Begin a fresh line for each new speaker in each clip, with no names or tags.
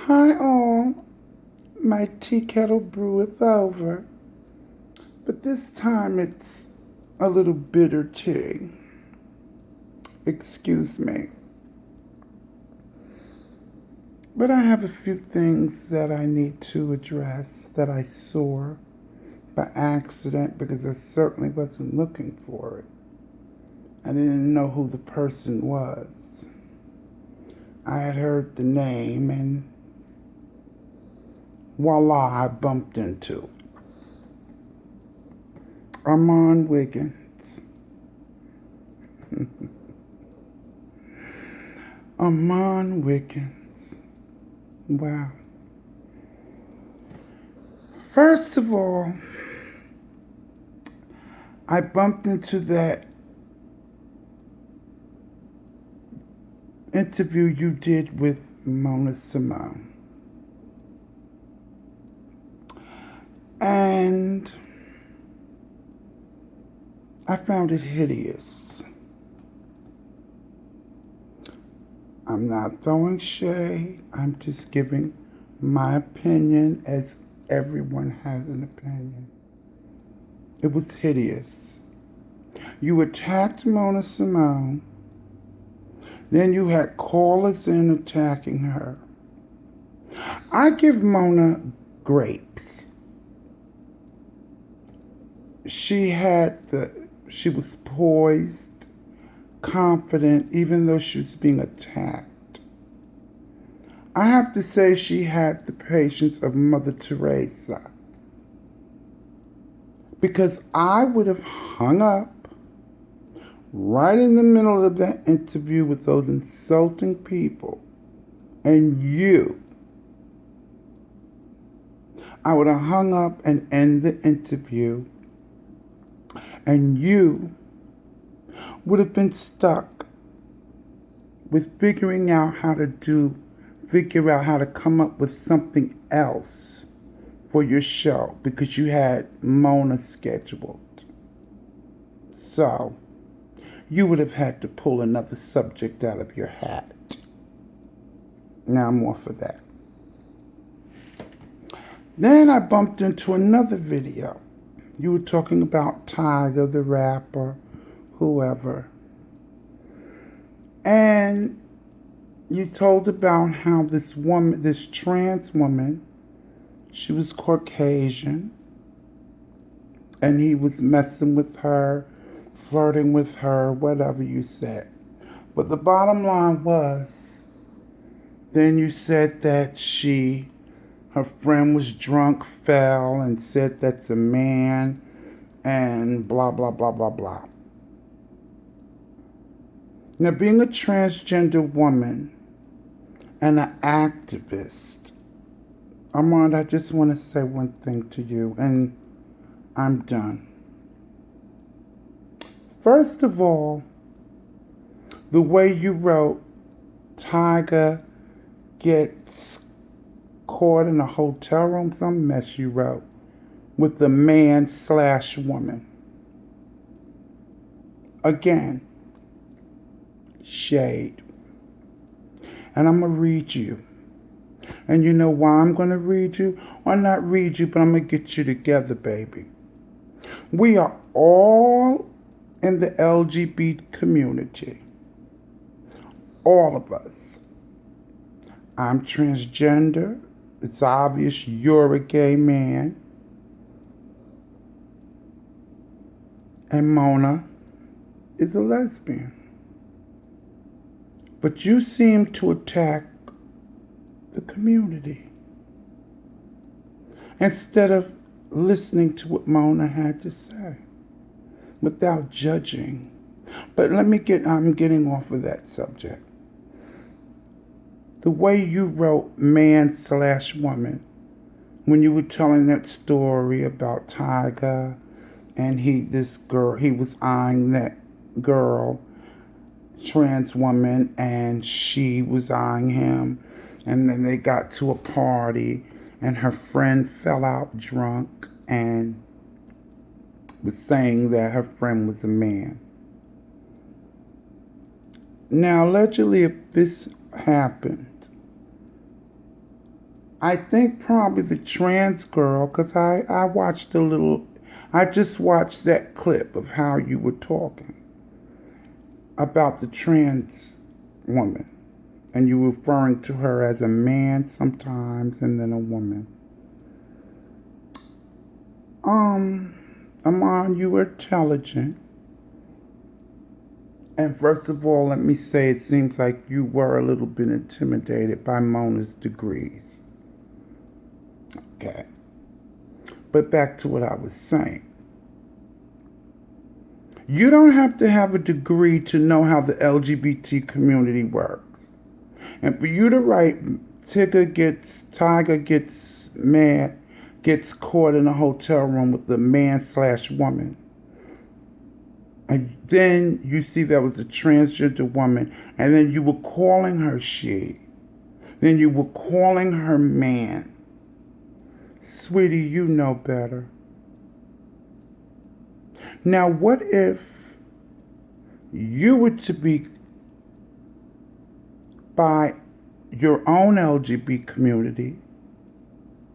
Hi all, my tea kettle breweth over, but this time it's a little bitter tea. Excuse me. But I have a few things that I need to address that I saw by accident because I certainly wasn't looking for it. I didn't know who the person was. I had heard the name and voila, I bumped into it. Armon Wiggins. Armon Wiggins. Wow. First of all, I bumped into that interview you did with Mona Simone. And I found it hideous. I'm not throwing shade. I'm just giving my opinion as everyone has an opinion. It was hideous. You attacked Mona Simone. Then you had callers in attacking her. I give Mona grapes. She was poised, confident, even though she was being attacked. I have to say she had the patience of Mother Teresa. Because I would have hung up right in the middle of that interview with those insulting people. And I would have hung up and ended the interview. And you would have been stuck with figure out how to come up with something else for your show because you had Mona scheduled. So, you would have had to pull another subject out of your hat. Now I'm off of that. Then I bumped into another video. You were talking about Tyga, the rapper, whoever. And you told about how this trans woman, she was Caucasian, and he was messing with her, flirting with her, whatever you said. But the bottom line was, then you said that her friend was drunk, fell, and said that's a man, and blah, blah, blah, blah, blah. Now, being a transgender woman and an activist, Armand, I just want to say one thing to you, and I'm done. First of all, the way you wrote Tyga gets caught in a hotel room, some mess you wrote, with the man/woman. Again, shade. And I'm going to read you. And you know why I'm going to read you? Or not read you, but I'm going to get you together, baby. We are all in the LGBT community. All of us. I'm transgender. It's obvious you're a gay man. And Mona is a lesbian. But you seem to attack the community instead of listening to what Mona had to say without judging. But I'm getting off of that subject. The way you wrote man/woman when you were telling that story about Tyga and he was eyeing that girl, trans woman, and she was eyeing him, and then they got to a party and her friend fell out drunk and was saying that her friend was a man. Now, allegedly, if this happened, I think probably the trans girl, because I watched I just watched that clip of how you were talking about the trans woman. And you were referring to her as a man sometimes and then a woman. Armon, you were intelligent. And first of all, let me say it seems like you were a little bit intimidated by Mona's degrees. Okay. But back to what I was saying. You don't have to have a degree to know how the LGBT community works. And for you to write Tiger gets mad, gets caught in a hotel room with a man/woman. And then you see there was a transgender woman, and then you were calling her she. Then you were calling her man. Sweetie, you know better. Now, what if you were to be by your own LGBT community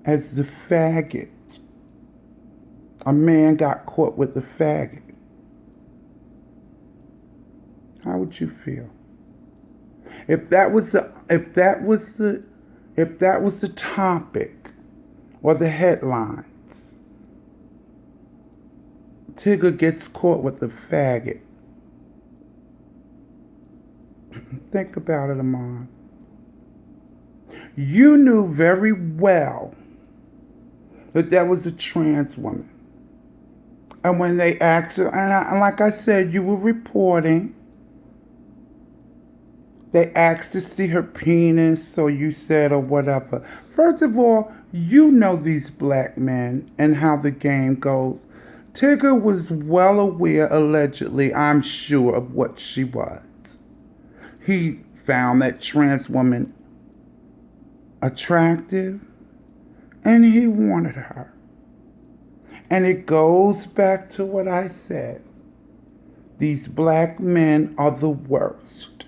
as the faggot? A man got caught with a faggot. How would you feel? If that was the topic or the headlines, Tigger gets caught with a faggot. Think about it, Armon. You knew very well that was a trans woman. And when they asked her, and like I said, you were reporting, they asked to see her penis, or you said, or whatever. First of all, you know these black men and how the game goes. Tigger was well aware, allegedly, I'm sure, of what she was. He found that trans woman attractive, and he wanted her. And it goes back to what I said. These black men are the worst.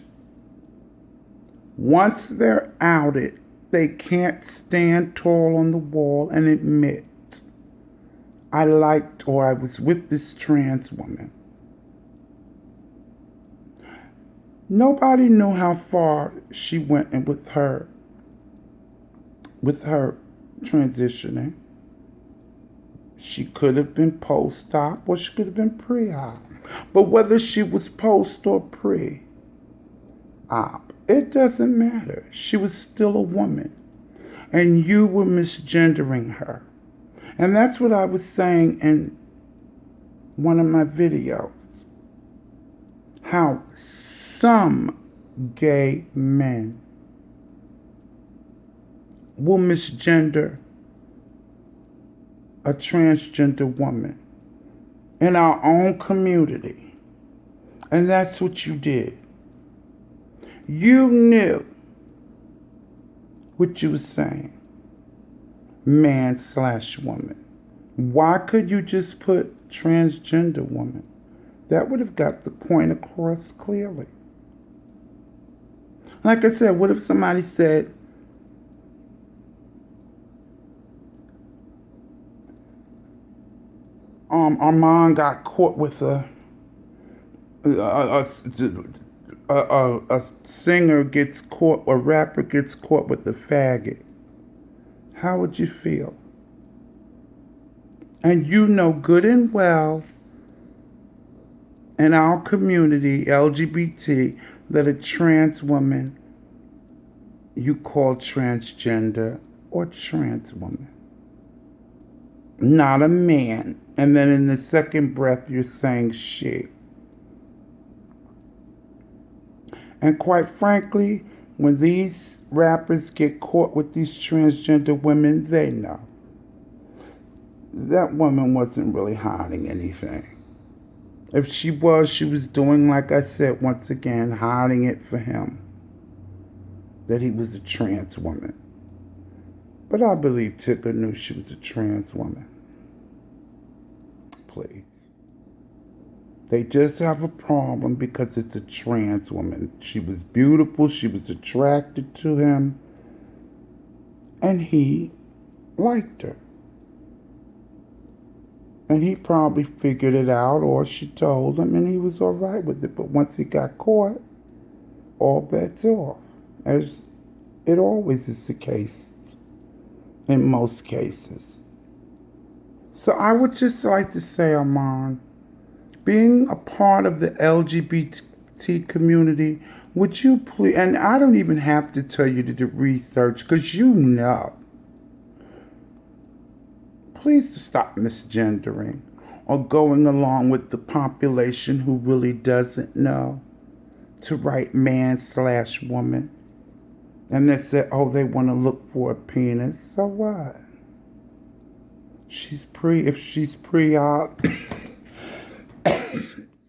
Once they're outed, they can't stand tall on the wall and admit, I liked or I was with this trans woman. Nobody knew how far she went with her transitioning. She could have been post-op or she could have been pre-op. But whether she was post or pre-op, it doesn't matter. She was still a woman. And you were misgendering her. And that's what I was saying in one of my videos. How some gay men will misgender a transgender woman in our own community. And that's what you did. You knew what you were saying. Man/woman. Why could you just put transgender woman? That would have got the point across clearly. Like I said, what if somebody said, Armon got caught with a singer gets caught, a rapper gets caught with a faggot. How would you feel? And you know good and well in our community, LGBT, that a trans woman you call transgender or trans woman. Not a man. And then in the second breath, you're saying she. And quite frankly, when these rappers get caught with these transgender women, they know. That woman wasn't really hiding anything. If she was doing, like I said, once again, hiding it for him. That he was a trans woman. But I believe Tigger knew she was a trans woman. Please. They just have a problem because it's a trans woman. She was beautiful. She was attracted to him. And he liked her. And he probably figured it out, or she told him, and he was all right with it. But once he got caught, all bets off, as it always is the case in most cases. So I would just like to say, Armon, being a part of the LGBT community, would you please, and I don't even have to tell you to do research, because you know, please stop misgendering or going along with the population who really doesn't know to write man/woman. And they say, oh, they want to look for a penis. So what? If she's pre-op,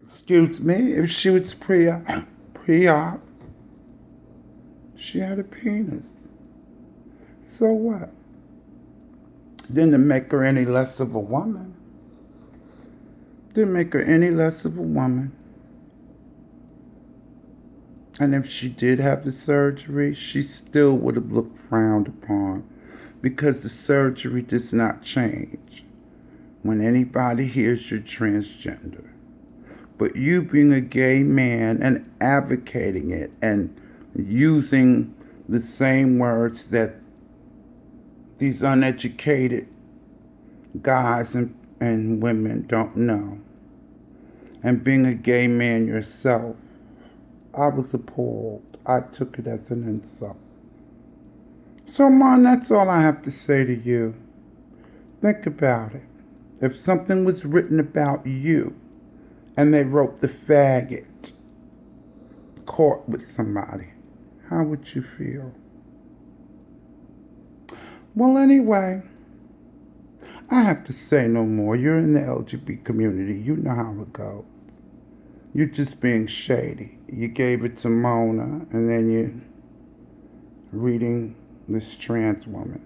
excuse me, if she was pre-op, she had a penis. So what? Didn't make her any less of a woman. Didn't make her any less of a woman. And if she did have the surgery, she still would have looked frowned upon, because the surgery does not change when anybody hears you're transgender. But you being a gay man and advocating it and using the same words that these uneducated guys and women don't know, and being a gay man yourself, I was appalled. I took it as an insult. So, Mon, that's all I have to say to you. Think about it. If something was written about you and they wrote the faggot caught with somebody, how would you feel? Well, anyway, I have to say no more. You're in the LGBT community. You know how it goes. You're just being shady. You gave it to Mona, and then you're reading this trans woman.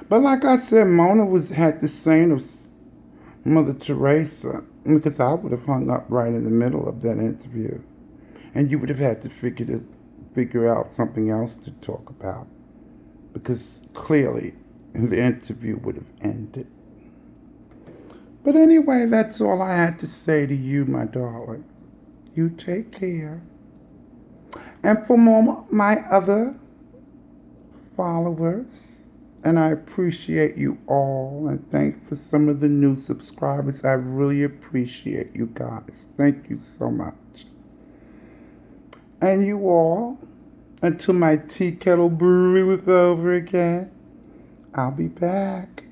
But like I said, Mona had the saying of Mother Teresa, because I would have hung up right in the middle of that interview, and you would have had to figure out something else to talk about, because clearly the interview would have ended. But anyway, that's all I had to say to you, my darling. You take care. And for more my other followers, and I appreciate you all, and thank for some of the new subscribers. I really appreciate you guys. Thank you so much. And you all, until my tea kettle brewery was over again, I'll be back.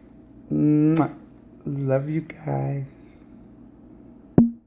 Mwah. Love you guys.